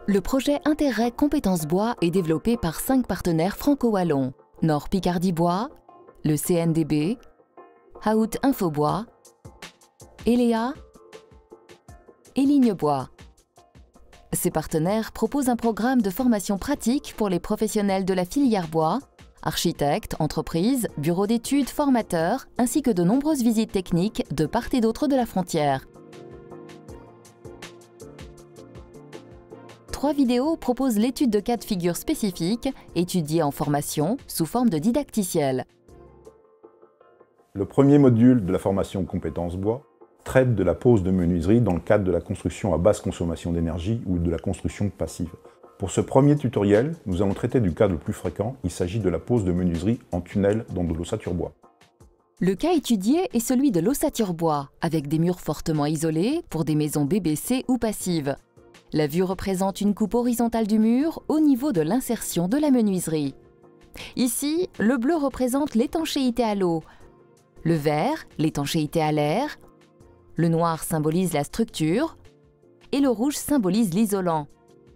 Le projet Interreg Compétences Bois est développé par 5 partenaires franco-wallons: Nord Picardie Bois, le CNDB, Haute Info Bois, Eléa et Ligne Bois. Ces partenaires proposent un programme de formation pratique pour les professionnels de la filière bois, architectes, entreprises, bureaux d'études, formateurs, ainsi que de nombreuses visites techniques de part et d'autre de la frontière. 3 vidéos proposent l'étude de cas de figure spécifiques, étudiés en formation sous forme de didacticiel. Le premier module de la formation compétences bois traite de la pose de menuiserie dans le cadre de la construction à basse consommation d'énergie ou de la construction passive. Pour ce premier tutoriel, nous allons traiter du cas le plus fréquent, il s'agit de la pose de menuiserie en tunnel dans de l'ossature bois. Le cas étudié est celui de l'ossature bois, avec des murs fortement isolés pour des maisons BBC ou passives. La vue représente une coupe horizontale du mur au niveau de l'insertion de la menuiserie. Ici, le bleu représente l'étanchéité à l'eau, le vert, l'étanchéité à l'air, le noir symbolise la structure et le rouge symbolise l'isolant.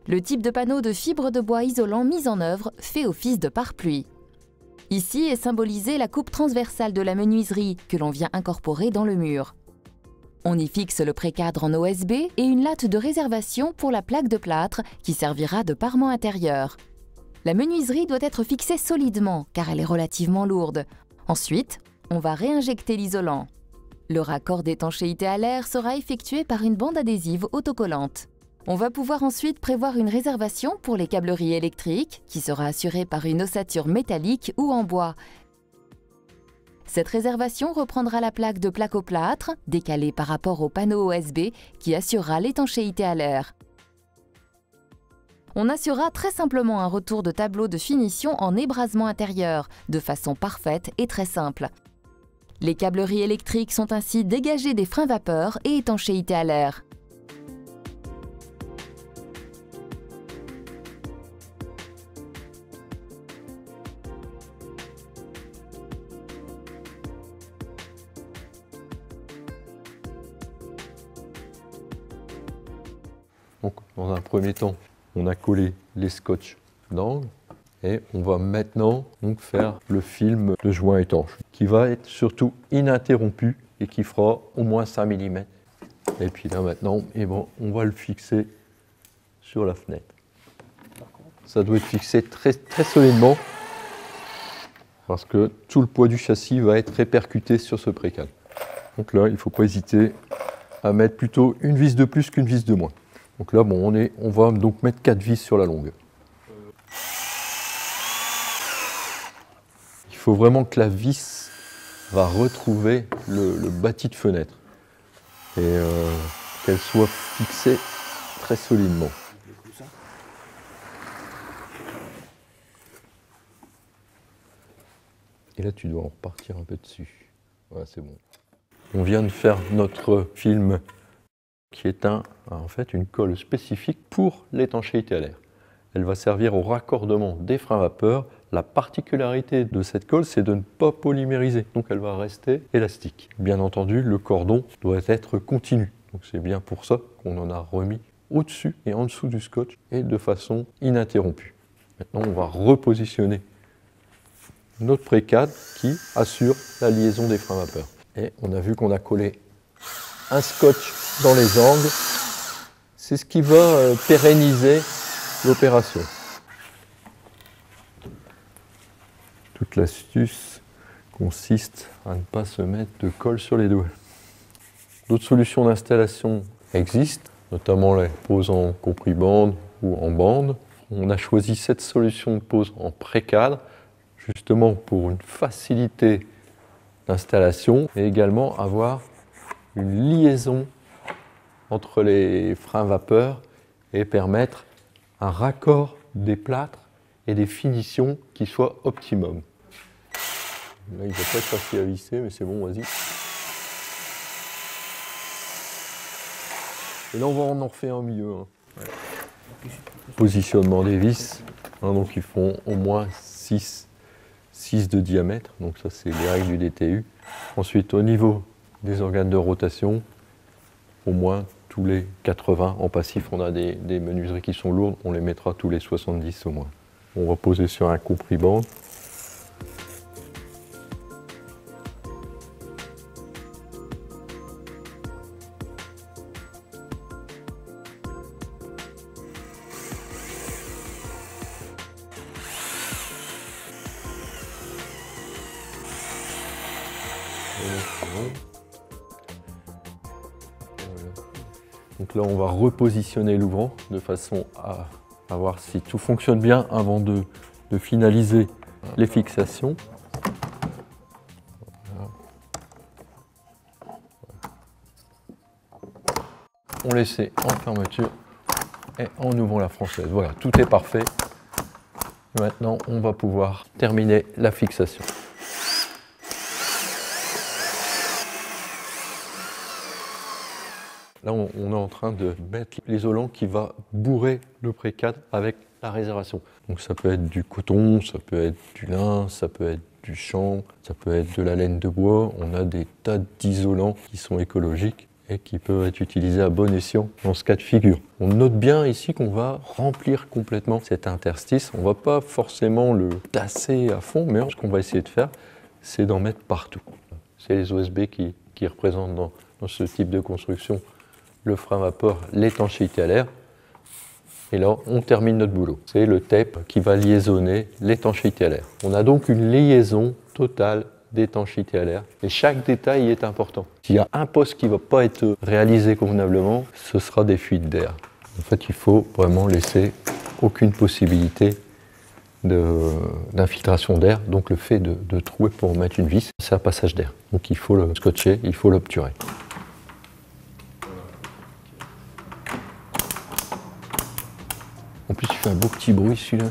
Le type de panneau de fibre de bois isolant mis en œuvre fait office de pare-pluie. Ici est symbolisée la coupe transversale de la menuiserie que l'on vient incorporer dans le mur. On y fixe le précadre en OSB et une latte de réservation pour la plaque de plâtre qui servira de parement intérieur. La menuiserie doit être fixée solidement car elle est relativement lourde. Ensuite, on va réinjecter l'isolant. Le raccord d'étanchéité à l'air sera effectué par une bande adhésive autocollante. On va pouvoir ensuite prévoir une réservation pour les câbleries électriques qui sera assurée par une ossature métallique ou en bois. Cette réservation reprendra la plaque de plaque-au-plâtre, décalée par rapport au panneau OSB qui assurera l'étanchéité à l'air. On assurera très simplement un retour de tableau de finition en ébrasement intérieur, de façon parfaite et très simple. Les câbleries électriques sont ainsi dégagées des freins vapeur et étanchéité à l'air. Donc, dans un premier temps, on a collé les scotch d'angle et on va maintenant donc faire le film de joint étanche qui va être surtout ininterrompu et qui fera au moins 5 mm. Et puis là maintenant, on va le fixer sur la fenêtre. Ça doit être fixé très solidement parce que tout le poids du châssis va être répercuté sur ce précale. Donc là, il ne faut pas hésiter à mettre plutôt une vis de plus qu'une vis de moins. Donc là, on va donc mettre 4 vis sur la longueur. Il faut vraiment que la vis va retrouver le bâti de fenêtre et qu'elle soit fixée très solidement. Et là, tu dois en repartir un peu dessus. Voilà, c'est bon. On vient de faire notre film qui est en fait une colle spécifique pour l'étanchéité à l'air. Elle va servir au raccordement des freins vapeur. La particularité de cette colle, c'est de ne pas polymériser, donc elle va rester élastique. Bien entendu, le cordon doit être continu, donc c'est bien pour ça qu'on en a remis au-dessus et en dessous du scotch et de façon ininterrompue. Maintenant, on va repositionner notre précade qui assure la liaison des freins vapeur. Et on a vu qu'on a collé un scotch dans les angles, c'est ce qui va pérenniser l'opération. Toute l'astuce consiste à ne pas se mettre de colle sur les doigts. D'autres solutions d'installation existent, notamment les poses en compris bande ou en bande. On a choisi cette solution de pose en précadre, justement pour une facilité d'installation et également avoir une liaison entre les freins vapeur et permettre un raccord des plâtres et des finitions qui soient optimum. Là, il ne va pas être facile à visser, mais c'est bon, vas-y. Et là, on va en refaire un milieu. Ouais. Positionnement des vis, donc ils font au moins 6 de diamètre, donc ça c'est les règles du DTU. Ensuite, au niveau des organes de rotation, au moins tous les 80. En passif, on a des menuiseries qui sont lourdes, on les mettra tous les 70 au moins. On va poser sur un compris-bande. Donc là, on va repositionner l'ouvrant de façon à voir si tout fonctionne bien avant de finaliser les fixations. Voilà. On laissait en fermeture et en ouvrant la française. Voilà, tout est parfait. Maintenant, on va pouvoir terminer la fixation. Là, on est en train de mettre l'isolant qui va bourrer le pré-cadre avec la réservation. Donc ça peut être du coton, ça peut être du lin, ça peut être du chanvre, ça peut être de la laine de bois. On a des tas d'isolants qui sont écologiques et qui peuvent être utilisés à bon escient dans ce cas de figure. On note bien ici qu'on va remplir complètement cet interstice. On ne va pas forcément le tasser à fond, mais ce qu'on va essayer de faire, c'est d'en mettre partout. C'est les OSB qui représentent dans ce type de construction le frein à vapeur, l'étanchéité à l'air. Et là, on termine notre boulot. C'est le tape qui va liaisonner l'étanchéité à l'air. On a donc une liaison totale d'étanchéité à l'air. Et chaque détail est important. S'il y a un poste qui ne va pas être réalisé convenablement, ce sera des fuites d'air. En fait, il faut vraiment laisser aucune possibilité d'infiltration d'air. Donc le fait de trouer pour mettre une vis, c'est un passage d'air. Donc il faut le scotcher, il faut l'obturer. En plus, il fait un beau petit bruit celui-là.